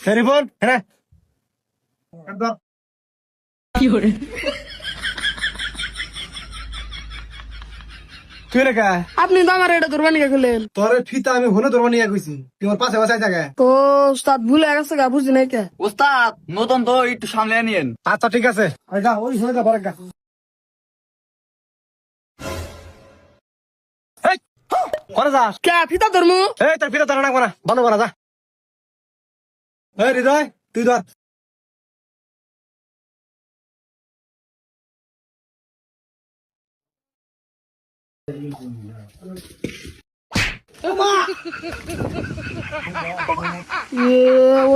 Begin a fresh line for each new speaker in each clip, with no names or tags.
Telephone হ্যাঁ একদম তুই রেখা
আপনি তো আমার এটা ধরবা নিয়ে গেলেন।
তোর ফিতা আমি হনে ধরবো নিয়ে কইছি তুই আমার পাশে বসাই থাকে।
তো উস্তাদ ভুলে গেছে গা, বুঝি নাই কে।
উস্তাদ নতুন তো একটু সামনে নিয়েন।
আচ্ছা ঠিক আছে ওই যা ওই হনে যা পরে গা এই করে যাস
কে ফিতা ধরমু?
এই তোর ফিতা ধরে রাখবো না বন্ধ করা যা। এই হৃদয় তুই ধর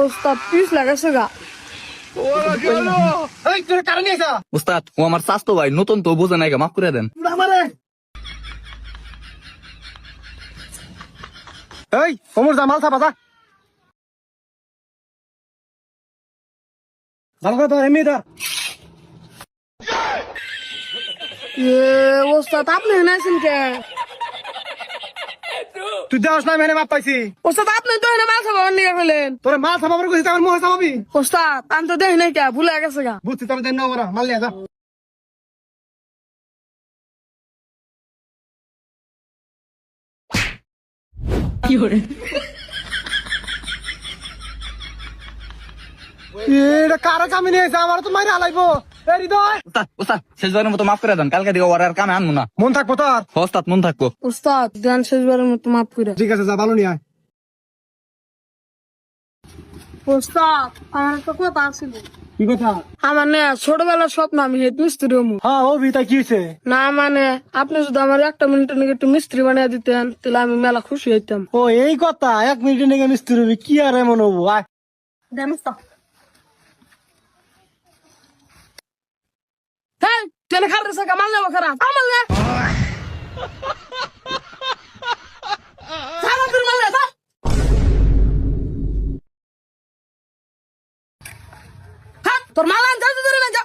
উস্তাদ পিস লাগাছে গা।
এই তোর কারণে আইসা
উস্তাদ ও আমার স্বাস্থ্য ভাই নতুন তো বোঝে নাই, মাফ করে দেন।
আমারে এই কোমর যা মাল ছাপা যা ভালো করে ধর এমনি ধর
উস্তাদ আপনি নাইছেন কে?
তুই দেওয়াস না মেনে মাপ পাইছি
উস্তাদ আপনি তো এনে মাল খাবার নিয়ে গেলেন।
তোর মাল ছাপাবার কইছিস আমার মুখে ছাপাবি
উস্তাদ আমি তো দেখি নাই কে, ভুলে গেছে গা।
বুঝছি তোর দেন না ওরা মাল নিয়ে যা এটা কারা কামে নিয়ে এসে আমার তো মাইরে হালাইবো এই হৃদয়
উস্তাদ উস্তাদ শেষবারের মতো মাফ করে দেন, কালকে দিকে ওর আর কামে আনবো না।
মন থাকবো তোর
উস্তাদ মন থাকবো।
উস্তাদ ধ্যান শেষবারের মতো মাফ করে।
ঠিক আছে যা ভালো নিয়ে আয়
উস্তাদ আমার একটা কথা আছিল।
কি কথা
আমার না ছোটবেলার স্বপ্ন আমি হেড মিস্ত্রি হমু।
হ্যাঁ ও ভিতা কি হয়েছে
না মানে আপনি যদি আমার একটা মিনিটের নাকি একটু মিস্ত্রি বানিয়ে দিতেন তাহলে আমি মেলা খুশি হইতাম।
ও এই কথা 1 মিনিটের নাকি মিস্ত্রি হবি কি আর এমন হবো আয়
দেন উস্তাদ। হ্যাঁ তেলে খার রেসে কামাল যাবো খারাপ আমার না সারা দিন মাল রেসা হ্যাঁ তোর মাল আনতে ধরে না যা